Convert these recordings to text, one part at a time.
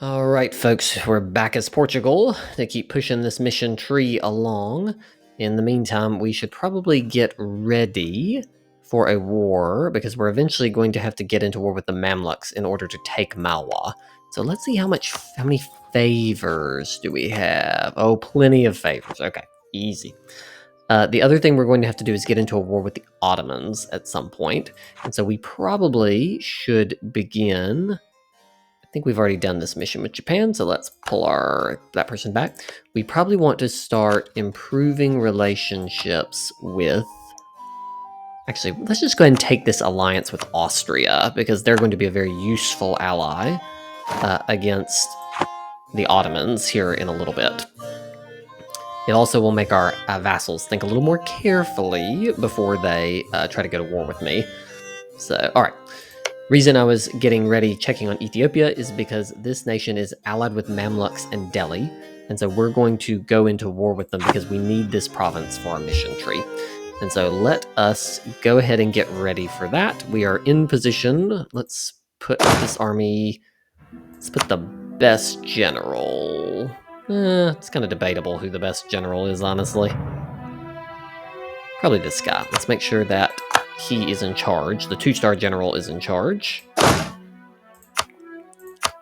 All right, folks, we're back as Portugal to keep pushing this mission tree along. In the meantime, we should probably get ready for a war because we're eventually going to have to get into war with the Mamluks in order to take Malwa. So let's see how many favors do we have? Oh, plenty of favors. Okay, easy. The other thing we're going to have to do is get into a war with the Ottomans at some point, and so we probably should begin. I think we've already done this mission with Japan, so let's pull that person back. We probably want to start improving relationships with... Actually, let's just go ahead and take this alliance with Austria, because they're going to be a very useful ally against the Ottomans here in a little bit. It also will make our vassals think a little more carefully before they try to go to war with me. So, all right. Reason I was getting ready checking on Ethiopia is because this nation is allied with Mamluks and Delhi, and so we're going to go into war with them because we need this province for our mission tree. And so let us go ahead and get ready for that. We are in position. Let's put this army... Let's put the best general. It's kind of debatable who the best general is, honestly. Probably this guy. Let's make sure that he is in charge. The 2-star general is in charge.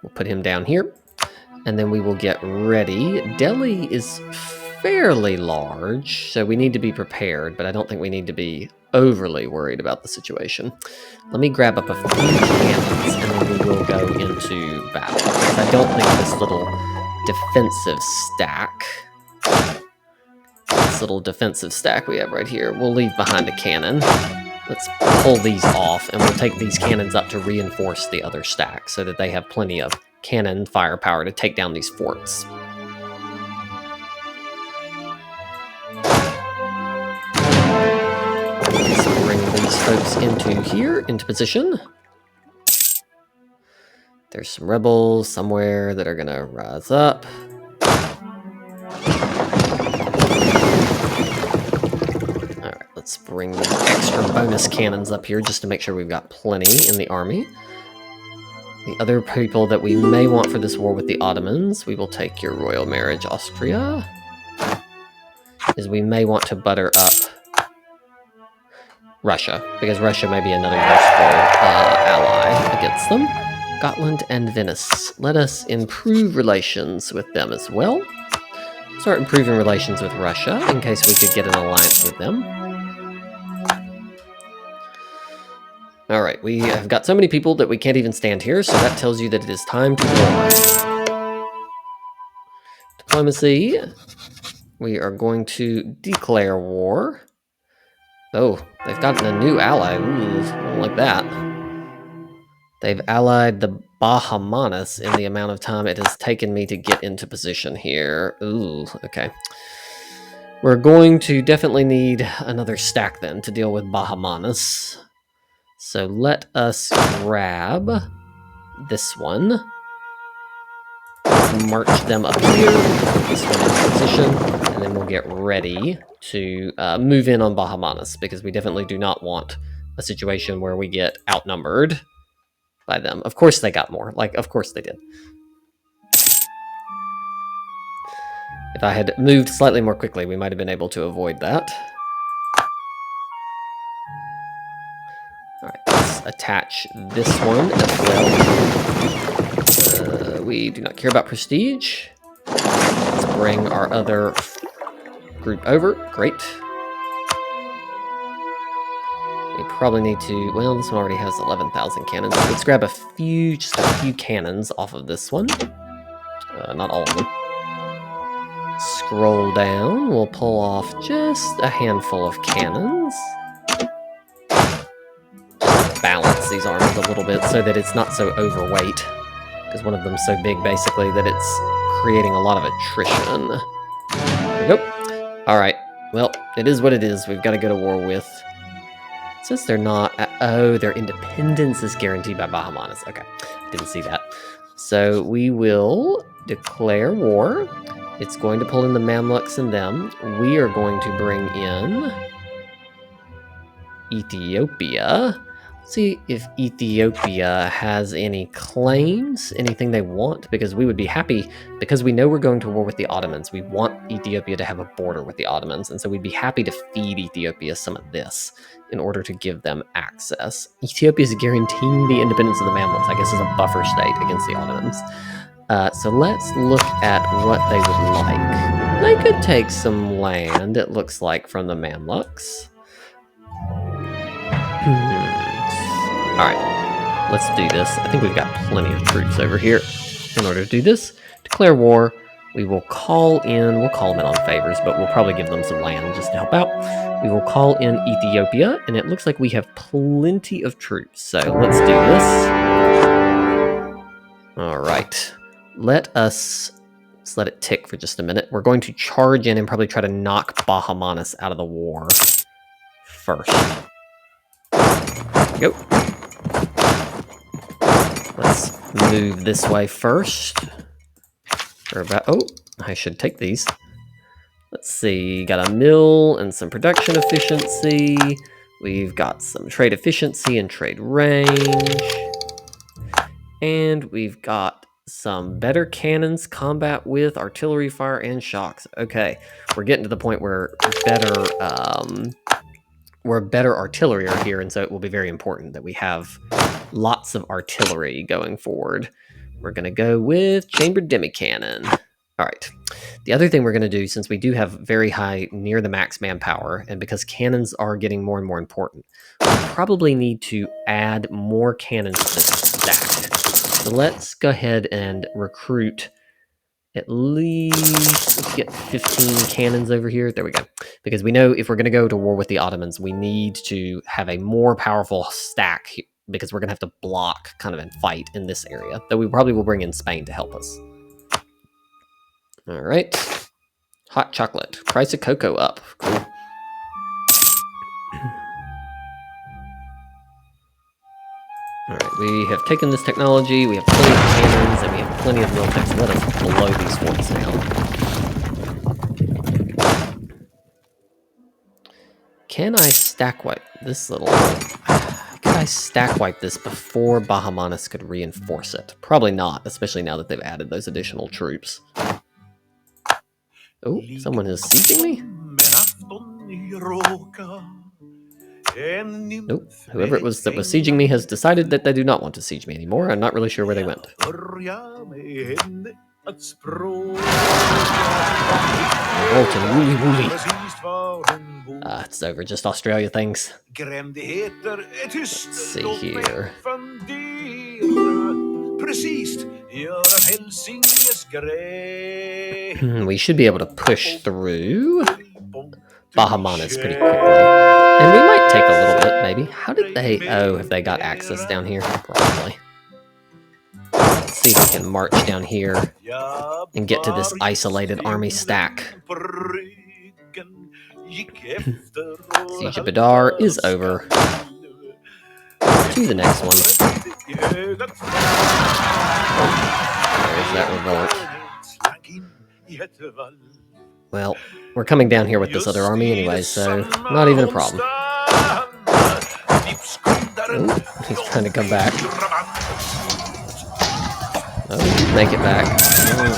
We'll put him down here, and then we will get ready. Delhi is fairly large, so we need to be prepared, but I don't think we need to be overly worried about the situation. Let me grab up a few cannons, and then we will go into battle. I don't think this little defensive stack we have right here, we'll leave behind a cannon. Let's pull these off, and we'll take these cannons up to reinforce the other stack so that they have plenty of cannon firepower to take down these forts. Let's bring these folks into position. There's some rebels somewhere that are going to rise up. Let's bring these extra bonus cannons up here just to make sure we've got plenty in the army. The other people that we may want for this war with the Ottomans, we will take your royal marriage, Austria, is we may want to butter up Russia, because Russia may be another useful ally against them. Gotland and Venice. Let us improve relations with them as well. Start improving relations with Russia in case we could get an alliance with them. All right, we have got so many people that we can't even stand here, so that tells you that it is time to war. Diplomacy. We are going to declare war. Oh, they've gotten a new ally. Ooh, I don't like that. They've allied the Bahamanas in the amount of time it has taken me to get into position here. Ooh, okay. We're going to definitely need another stack then to deal with Bahamanas. So let us grab this one. Let's march them up here, put this one in position, and then we'll get ready to move in on Bahamanas, because we definitely do not want a situation where we get outnumbered by them. Of course they got more. Like, of course they did. If I had moved slightly more quickly, we might have been able to avoid that. Alright, let's attach this one as well. We do not care about prestige. Let's bring our other group over. Great. We probably need to... Well, this one already has 11,000 cannons. Let's grab just a few cannons off of this one. Not all of them. Scroll down. We'll pull off just a handful of cannons. Just balance these armies a little bit so that it's not so overweight. Because one of them's so big, basically, that it's creating a lot of attrition. There we go. Alright. Well, it is what it is. We've got to go to war with... It says they're not... Oh, their independence is guaranteed by Bahamanas. Okay. Didn't see that. So we will declare war. It's going to pull in the Mamluks and them. We are going to bring in Ethiopia. See if Ethiopia has any claims, anything they want, because we would be happy, because we know we're going to war with the Ottomans. We want Ethiopia to have a border with the Ottomans, and so we'd be happy to feed Ethiopia some of this in order to give them access. Ethiopia is guaranteeing the independence of the Mamluks, I guess, as a buffer state against the Ottomans. So let's look at what they would like. They could take some land, it looks like, from the Mamluks. Alright, let's do this. I think we've got plenty of troops over here. In order to do this, declare war. We will call in, we'll call them in on favors, but we'll probably give them some land just to help out. We will call in Ethiopia, and it looks like we have plenty of troops. So let's do this. Alright, let's let it tick for just a minute. We're going to charge in and probably try to knock Bahamanis out of the war first. Go. Let's move this way first. Oh, I should take these. Let's see, got a mill and some production efficiency. We've got some trade efficiency and trade range. And we've got some better cannons, combat with, artillery fire, and shocks. Okay, we're getting to the point where better artillery are here, and so it will be very important that we have lots of artillery going forward. We're going to go with chambered demi-cannon. All right. The other thing we're going to do, since we do have very high, near the max manpower, and because cannons are getting more and more important, we probably need to add more cannons to this stack. So let's go ahead and recruit at least, let's get 15 cannons over here. There we go. Because we know if we're going to go to war with the Ottomans, we need to have a more powerful stack, because we're going to have to block kind of and fight in this area. Though we probably will bring in Spain to help us. All right. Hot chocolate. Price of cocoa up. Cool. All right, we have taken this technology, we have plenty of cannons, and we have plenty of mill techs. Let us blow these forts now. Can I stack wipe this little... Can I stack wipe this before Bahamanis could reinforce it? Probably not, especially now that they've added those additional troops. Oh, someone is sieging me? Nope. Whoever it was that was sieging me has decided that they do not want to siege me anymore. I'm not really sure where they went. Revolt and wooly wooly. It's over. Just Australia things. Let's see here. We should be able to push through Bahamanis pretty quickly. And we might take a little bit, maybe. How did they... Oh, have they got access down here? Probably. Let's see if we can march down here and get to this isolated army stack. Siege of Badar is over. To the next one. There's that revolt. Well, we're coming down here with this other army anyway, so not even a problem. Ooh, he's trying to come back. Oh, he did make it back.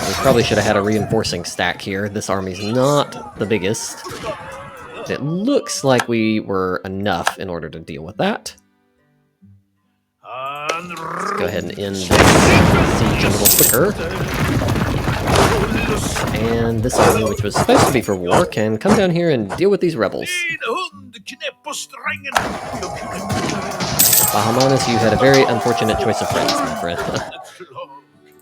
We probably should have had a reinforcing stack here. This army's not the biggest. It looks like we were enough in order to deal with that. Let's go ahead and end this siege a little quicker. And this army, which was supposed to be for war, can come down here and deal with these rebels. Bahamanis, you had a very unfortunate choice of friends, my friend.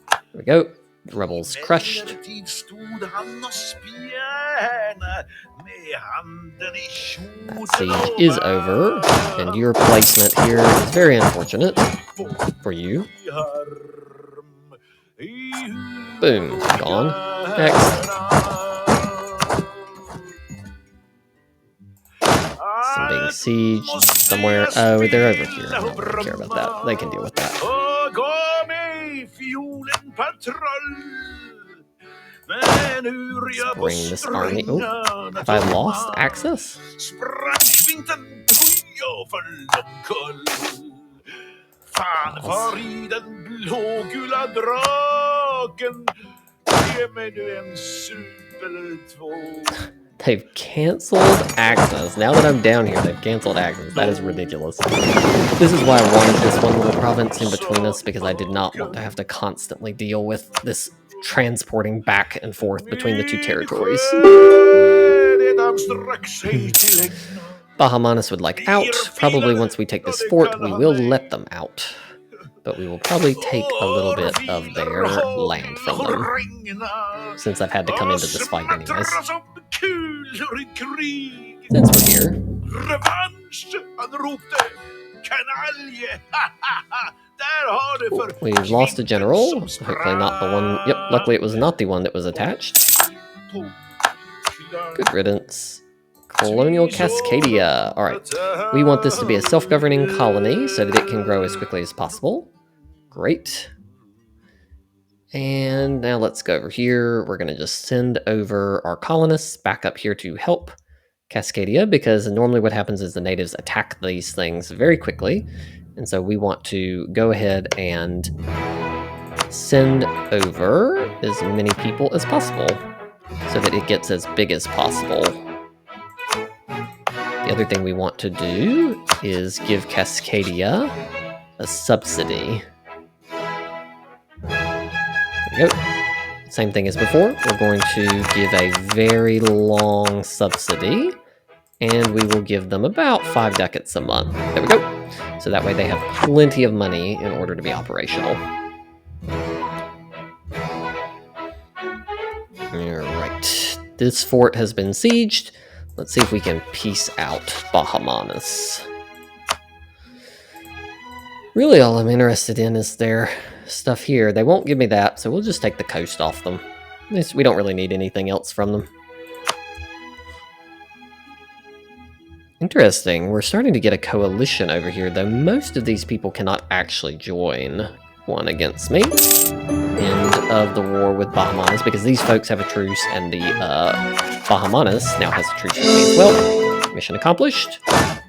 There we go. The rebels crushed. That siege is over, and your placement here is very unfortunate for you. Boom, gone. Next. Some being sieged somewhere. Oh, they're over here. I don't really care about that. They can deal with that. Let's bring this army. Oh, have I lost access? Fan far i den blågula draken. Ge mig nu en sup eller två. They've canceled access. Now that I'm down here, they've canceled access. That is ridiculous. This is why I wanted this one little province in between us, because I did not want to have to constantly deal with this transporting back and forth between the two territories. Bahamanis would like out. Probably once we take this fort, we will let them out. But we will probably take a little bit of their land from them, since I've had to come into this fight anyways. Since we're here. Cool. We've lost a general. Hopefully not the one... Yep, luckily it was not the one that was attached. Good riddance. Colonial Cascadia. Alright. We want this to be a self-governing colony so that it can grow as quickly as possible. Great. And now let's go over here. We're going to just send over our colonists back up here to help Cascadia, because normally what happens is the natives attack these things very quickly. And so we want to go ahead and send over as many people as possible so that it gets as big as possible. The other thing we want to do is give Cascadia a subsidy. There we go. Same thing as before. We're going to give a very long subsidy, and we will give them about 5 ducats a month. There we go. So that way they have plenty of money in order to be operational. Alright. This fort has been sieged. Let's see if we can peace out Bahamanis. Really all I'm interested in is their stuff here. They won't give me that, so we'll just take the coast off them. We don't really need anything else from them. Interesting. We're starting to get a coalition over here, though most of these people cannot actually join one against me. End of the war with Bahamanis, because these folks have a truce, and the Bahamanis now has a truce with me as well. Mission accomplished.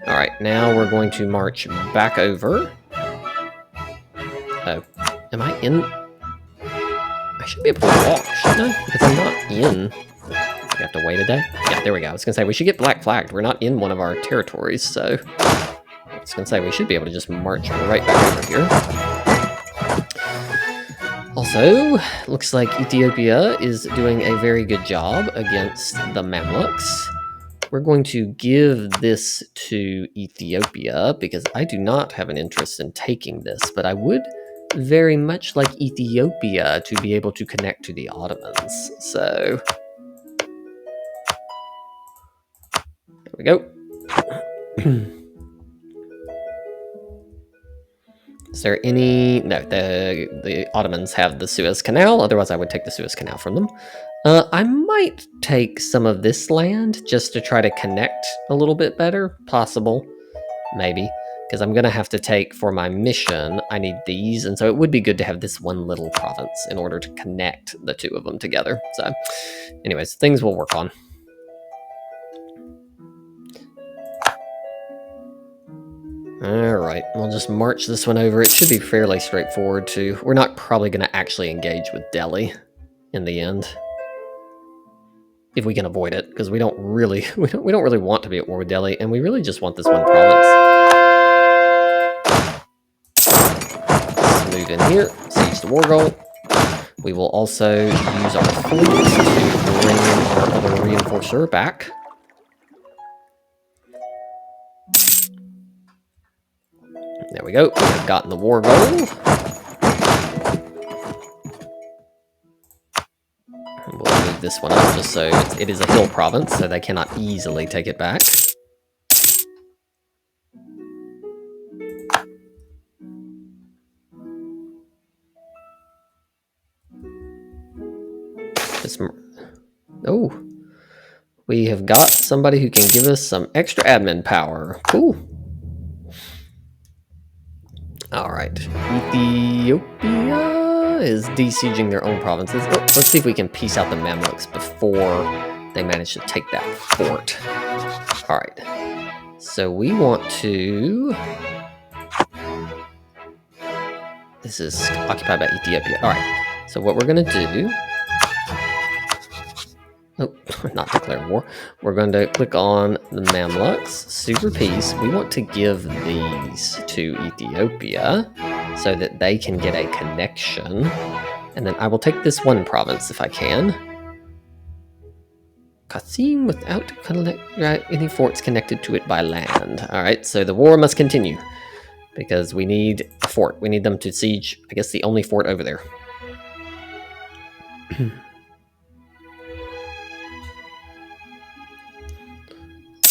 Alright, now we're going to march back over. Oh, am I in? I should be able to walk, shouldn't I? Because I'm not in. We have to wait a day? Yeah, there we go. I was going to say, we should get black flagged. We're not in one of our territories, so... I was going to say, we should be able to just march right back over here. Also, looks like Ethiopia is doing a very good job against the Mamluks. We're going to give this to Ethiopia, because I do not have an interest in taking this, but I would very much like Ethiopia to be able to connect to the Ottomans, so... There we go. Is there any... No, the Ottomans have the Suez Canal, otherwise I would take the Suez Canal from them. I might take some of this land just to try to connect a little bit better. Possible. Maybe. Because I'm going to have to take, for my mission, I need these, and so it would be good to have this one little province in order to connect the two of them together. So, anyways, things we'll work on. Alright, we'll just march this one over. It should be fairly straightforward, too. We're not probably going to actually engage with Delhi in the end. If we can avoid it, because we don't really want to be at war with Delhi, and we really just want this one province. Let's move in here, siege the war goal. We will also use our fleet to bring our other reinforcer back. There we go. We have gotten the war goal. We'll move this one up just so it is a hill province, so they cannot easily take it back. Oh, we have got somebody who can give us some extra admin power. Cool. Alright, Ethiopia is besieging their own provinces. Oh, let's see if we can peace out the Mamluks before they manage to take that fort. Alright, so we want to This is occupied by Ethiopia. All right. So what we're going to do... Oh, not declare war. We're going to click on the Mamluks, Super Peace. We want to give these to Ethiopia so that they can get a connection. And then I will take this one province if I can. Qasim without any forts connected to it by land. All right, so the war must continue because we need a fort. We need them to siege, I guess, the only fort over there.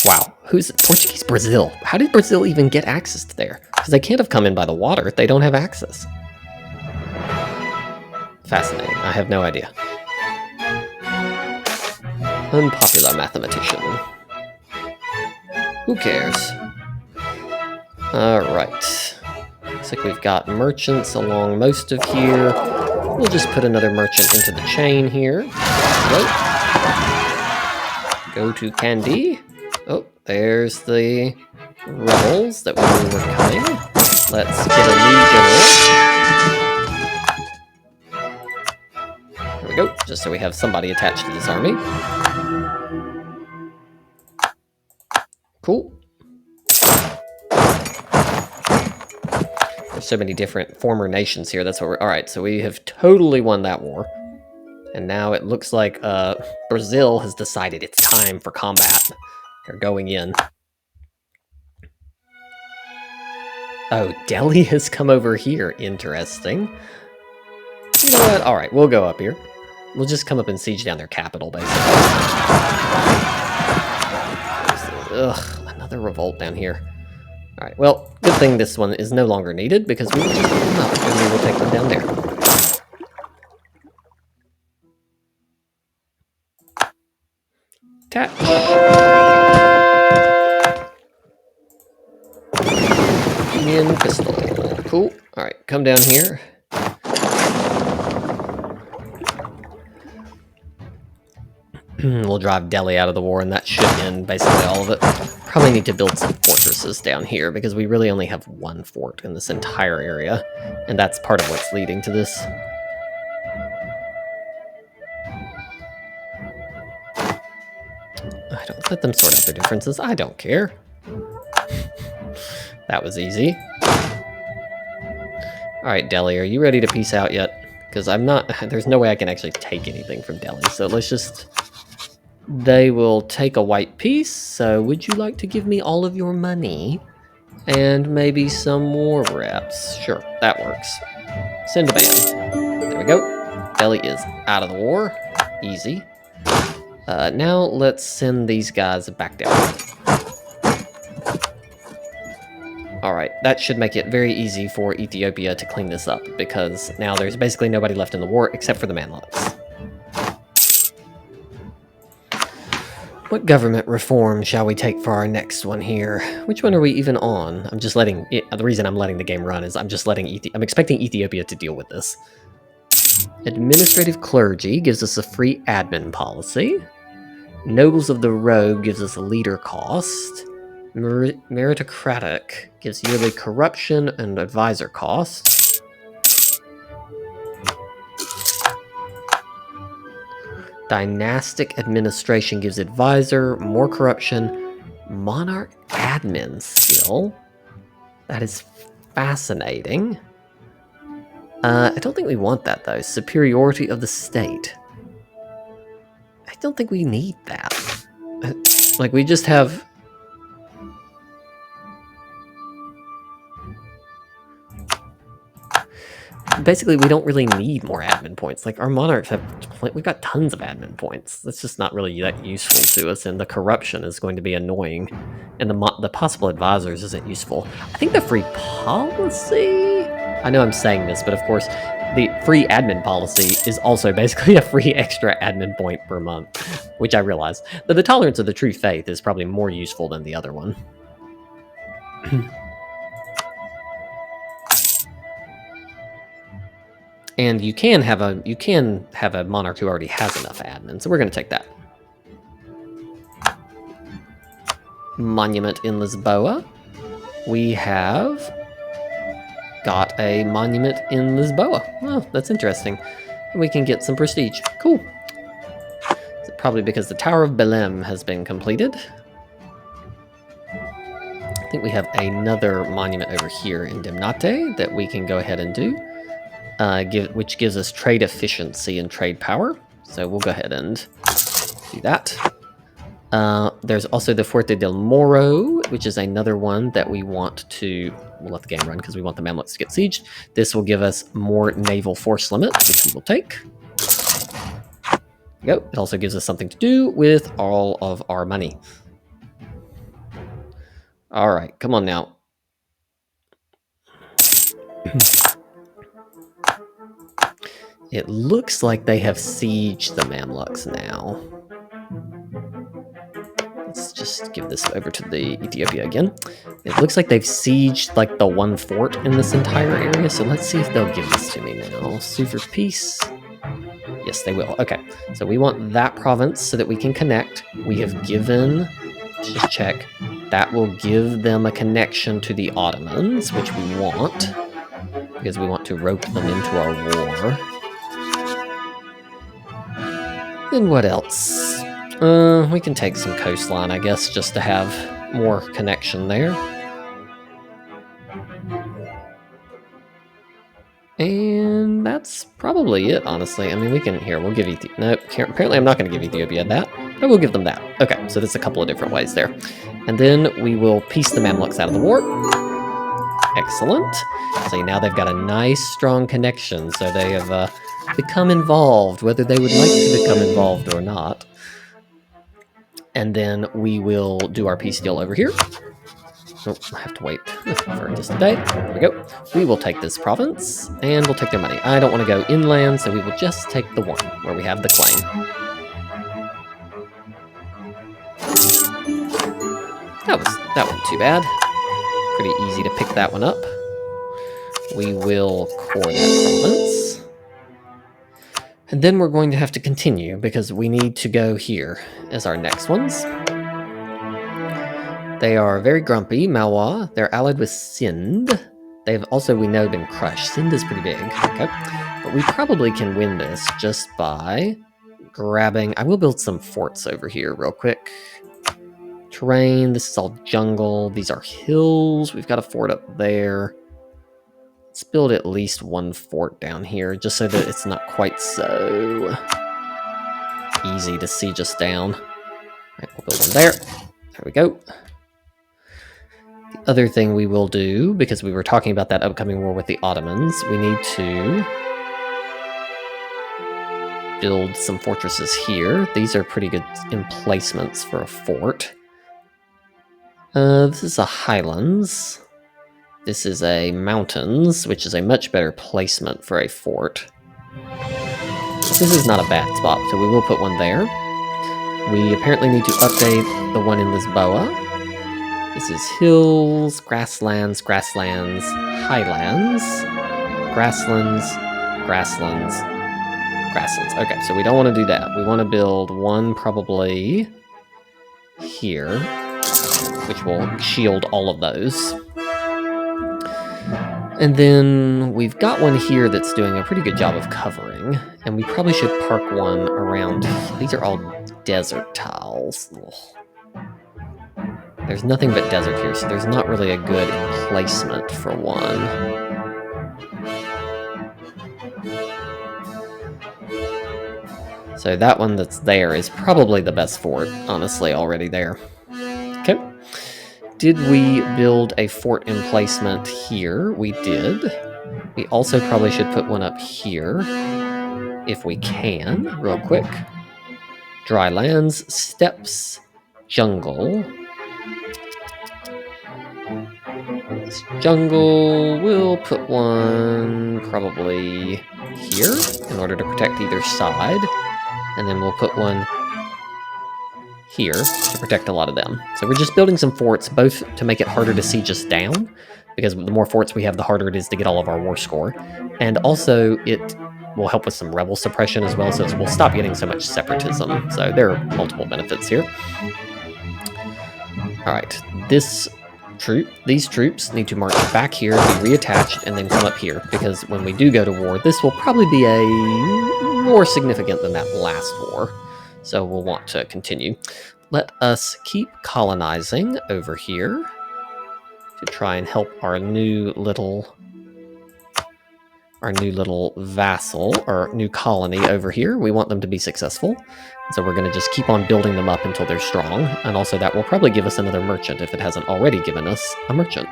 Wow, who's Portuguese Brazil? How did Brazil even get access to there? Because they can't have come in by the water if they don't have access. Fascinating. I have no idea. Unpopular mathematician. Who cares? Alright. Looks like we've got merchants along most of here. We'll just put another merchant into the chain here. Go to Kandy. Oh, there's the rebels that we knew were coming. Let's get a new general. There we go, just so we have somebody attached to this army. Cool. There's so many different former nations here. That's what we're... Alright, so we have totally won that war. And now it looks like Brazil has decided it's time for combat. They're going in. Oh, Delhi has come over here. Interesting. You know what? Alright, we'll go up here. We'll just come up and siege down their capital, basically. Ugh, another revolt down here. Alright, well, good thing this one is no longer needed, because we will just put them up, and we will take them down there. Tap. Union pistol. Cool. Alright, come down here. We'll drive Delhi out of the war, and that should end basically all of it. Probably need to build some fortresses down here, because we really only have one fort in this entire area, and that's part of what's leading to this. I don't let them sort out their differences. I don't care. That was easy. Alright, Delhi, are you ready to peace out yet? Because I'm not... There's no way I can actually take anything from Delhi, so let's just... They will take a white peace, so would you like to give me all of your money? And maybe some war reps? Sure, that works. Send a band. There we go. Delhi is out of the war. Easy. Now let's send these guys back down. Alright, that should make it very easy for Ethiopia to clean this up, because now there's basically nobody left in the war except for the Mamluks. What government reform shall we take for our next one here? Which one are we even on? I'm just letting it, the reason I'm letting the game run is I'm just letting I'm expecting Ethiopia to deal with this. Administrative clergy gives us a free admin policy. Nobles of the Robe gives us a leader cost. Meritocratic gives yearly corruption and advisor cost. Dynastic administration gives advisor, more corruption, monarch admin skill. That is fascinating. I don't think we want that though. Superiority of the state. I don't think we need that. Like, we just have... Basically, we don't really need more admin points. Like, our monarchs have... We've got tons of admin points. That's just not really that useful to us, and the corruption is going to be annoying. And the possible advisors isn't useful. I think the free policy... I know I'm saying this, but of course, the free admin policy is also basically a free extra admin point per month, which I realize. But the tolerance of the true faith is probably more useful than the other one. And you can have a monarch who already has enough admin, so we're going to take that. Monument in Lisboa. We have got a monument in Lisboa. Oh, that's interesting. And we can get some prestige. Cool. Probably because the Tower of Belém has been completed. I think we have another monument over here in Demnate that we can go ahead and do, which gives us trade efficiency and trade power. So we'll go ahead and do that. There's also the Fuerte del Moro, which is another one that we want to... We'll let the game run because we want the Mamluks to get sieged. This will give us more naval force limit, which we will take. There we go. It also gives us something to do with all of our money. All right, come on now. It looks like they have sieged the Mamluks now. Let's just give this over to the Ethiopia again. It looks like they've sieged like the one fort in this entire area, so let's see if they'll give this to me now. Sue for peace. Yes, they will. Okay, so we want that province so that we can connect. We have given, let's just check, that will give them a connection to the Ottomans, which we want, because we want to rope them into our war. Then what else? We can take some coastline, I guess, just to have more connection there. And that's probably it, honestly. I mean, we can... Here, we'll give Ethiopia... Nope, apparently I'm not going to give Ethiopia that. But we'll give them that. Okay, so there's a couple of different ways there. And then we will piece the Mamluks out of the war. Excellent. So now they've got a nice, strong connection. So they have become involved, whether they would like to become involved or not. And then we will do our peace deal over here. Oh, I have to wait for just a day. There we go. We will take this province, and we'll take their money. I don't want to go inland, so we will just take the one where we have the claim. That wasn't too bad. Pretty easy to pick that one up. We will core that province. And then we're going to have to continue, because we need to go here as our next ones. They are very grumpy, Malwa. They're allied with Sind. They've also, we know, been crushed. Sind is pretty big. Okay. But we probably can win this just by grabbing... I will build some forts over here real quick. Terrain, this is all jungle. These are hills. We've got a fort up there. Let's build at least one fort down here, just so that it's not quite so easy to siege us down. All right, we'll build one there. There we go. The other thing we will do, because we were talking about that upcoming war with the Ottomans, we need to build some fortresses here. These are pretty good emplacements for a fort. This is a highlands. This is a mountains, which is a much better placement for a fort. This is not a bad spot, so we will put one there. We apparently need to update the one in Lisboa. This is hills, grasslands, highlands, grasslands. Okay, so we don't want to do that. We want to build one probably here, which will shield all of those. And then we've got one here that's doing a pretty good job of covering, and we probably should park one around... These are all desert tiles. Ugh. There's nothing but desert here, so there's not really a good emplacement for one. So that one that's there is probably the best fort, honestly, already there. Okay. Did we build a fort emplacement here? We did. We also probably should put one up here, if we can, real quick. Dry lands, steppes, jungle. This jungle, we'll put one probably here, in order to protect either side. And then we'll put one here to protect a lot of them. So we're just building some forts, both to make it harder to siege us down, because the more forts we have, the harder it is to get all of our war score. And also, it will help with some rebel suppression as well, so we'll stop getting so much separatism. So there are multiple benefits here. All right, this these troops need to march back here, be reattached, and then come up here, because when we do go to war, this will probably be a more significant than that last war. So we'll want to continue. Let us keep colonizing over here to try and help our new little vassal or new colony over here. We want them to be successful. So we're going to just keep on building them up until they're strong. And also that will probably give us another merchant if it hasn't already given us a merchant.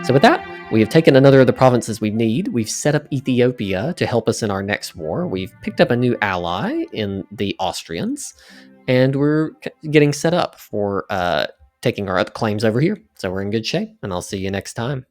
So with that, we have taken another of the provinces we need. We've set up Ethiopia to help us in our next war. We've picked up a new ally in the Austrians. And we're getting set up for taking our claims over here. So we're in good shape. And I'll see you next time.